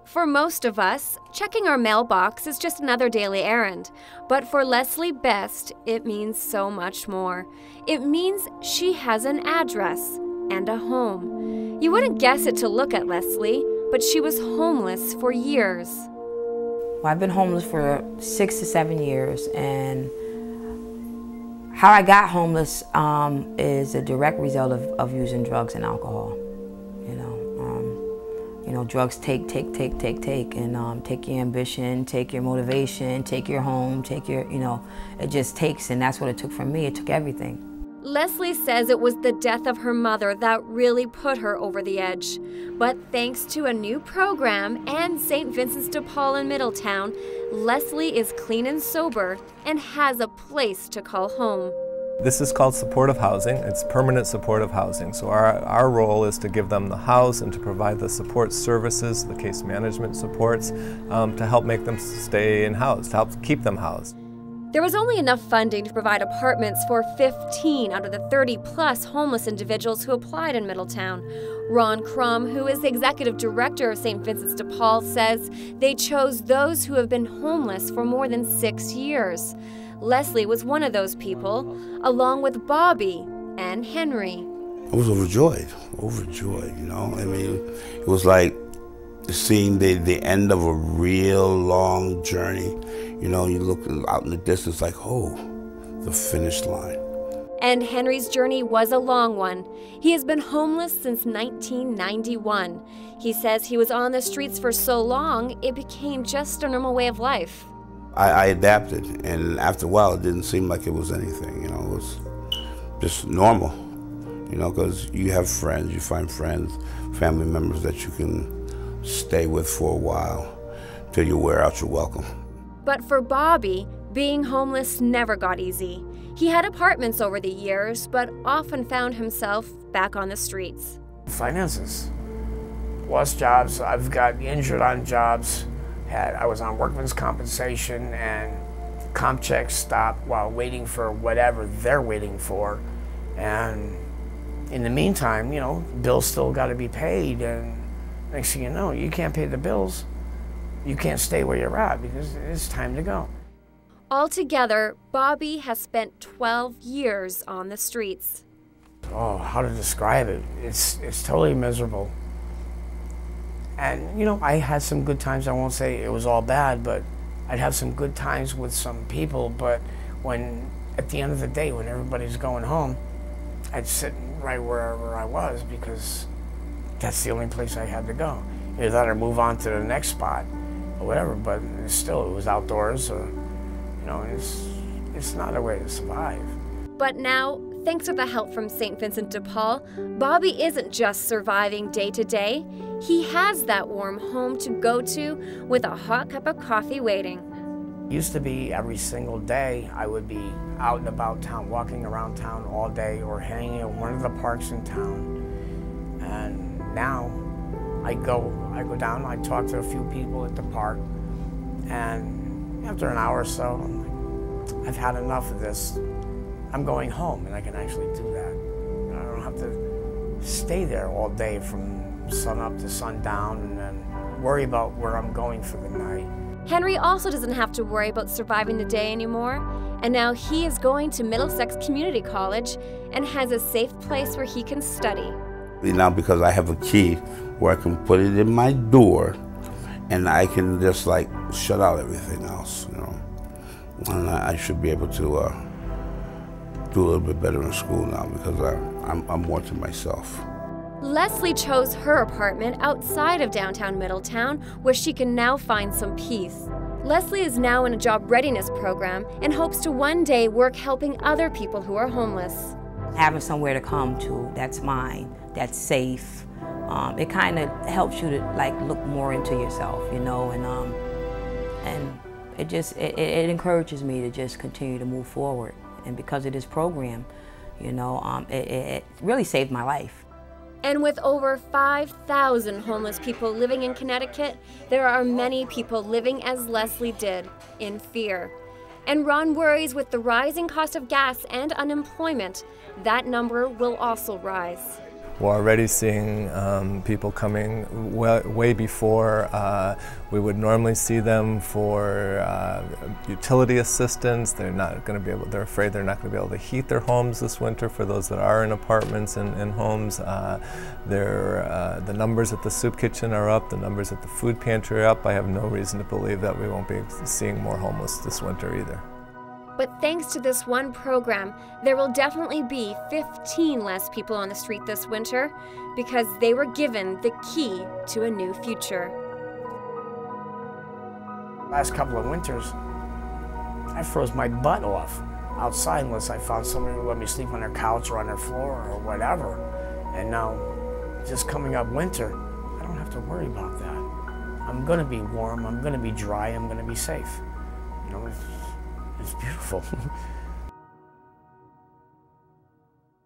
For most of us, checking our mailbox is just another daily errand. But for Leslie Best, it means so much more. It means she has an address and a home. You wouldn't guess it to look at Leslie, but she was homeless for years. Well, I've been homeless for 6 to 7 years, and how I got homeless is a direct result of using drugs and alcohol. Drugs take, and take your ambition, take your motivation, take your home, take your, it just takes, and that's what it took from me. It took everything. Leslie says it was the death of her mother that really put her over the edge. But thanks to a new program and St. Vincent's de Paul in Middletown, Leslie is clean and sober and has a place to call home. This is called supportive housing. It's permanent supportive housing. So our role is to give them the house and to provide the support services, the case management supports, to help make them stay in house, to help keep them housed. There was only enough funding to provide apartments for 15 out of the 30-plus homeless individuals who applied in Middletown. Ron Crum, who is the executive director of St. Vincent's de Paul, says they chose those who have been homeless for more than 6 years. Leslie was one of those people, along with Bobby and Henry. I was overjoyed, I mean, it was like seeing the end of a real long journey. You look out in the distance like, oh, the finish line. And Henry's journey was a long one. He has been homeless since 1991. He says he was on the streets for so long, it became just a normal way of life. I adapted, and after a while, it didn't seem like it was anything, it was just normal, because you have friends, you find friends, family members that you can stay with for a while till you wear out your welcome. But for Bobby, being homeless never got easy. He had apartments over the years, but often found himself back on the streets. Finances, lost jobs, I've got injured on jobs. I was on workman's compensation, and comp checks stopped while waiting for whatever they're waiting for. And in the meantime, bills still got to be paid, and next thing you know, you can't pay the bills. You can't stay where you're at because it's time to go. Altogether, Bobby has spent 12 years on the streets. Oh, how to describe it? It's totally miserable. And, I had some good times. I won't say it was all bad, but I'd have some good times with some people. But at the end of the day, when everybody's going home, I'd sit right wherever I was because that's the only place I had to go. Either that or move on to the next spot or whatever, but still, it was outdoors or, it's not a way to survive. But now, thanks to the help from St. Vincent de Paul, Bobby isn't just surviving day to day. He has that warm home to go to with a hot cup of coffee waiting. Used to be every single day I would be out and about town, walking around town all day or hanging at one of the parks in town. And now I go down, I talk to a few people at the park, and after an hour or so, I'm like, I've had enough of this. I'm going home, and I can actually do that. I don't have to stay there all day from sun up to sundown and then worry about where I'm going for the night. Henry also doesn't have to worry about surviving the day anymore, and now he is going to Middlesex Community College and has a safe place where he can study. Now, because I have a key where I can put it in my door and I can just like shut out everything else, and I should be able to do a little bit better in school now because I'm more to myself. Leslie chose her apartment outside of downtown Middletown, where she can now find some peace. Leslie is now in a job readiness program and hopes to one day work helping other people who are homeless. Having somewhere to come to that's mine, that's safe, it kind of helps you to look more into yourself, and it encourages me to just continue to move forward. And because of this program, it really saved my life. And with over 5,000 homeless people living in Connecticut, there are many people living as Leslie did, in fear. And Ron worries with the rising cost of gas and unemployment, that number will also rise. We're already seeing people coming way before we would normally see them for utility assistance. They're not going to be able. They're afraid they're not going to be able to heat their homes this winter. For those that are in apartments and homes, the numbers at the soup kitchen are up. The numbers at the food pantry are up. I have no reason to believe that we won't be seeing more homeless this winter either. But thanks to this one program, there will definitely be 15 less people on the street this winter because they were given the key to a new future. Last couple of winters, I froze my butt off outside unless I found somebody who would let me sleep on their couch or on their floor or whatever. And now, just coming up winter, I don't have to worry about that. I'm gonna be warm, I'm gonna be dry, I'm gonna be safe. You know, it's beautiful.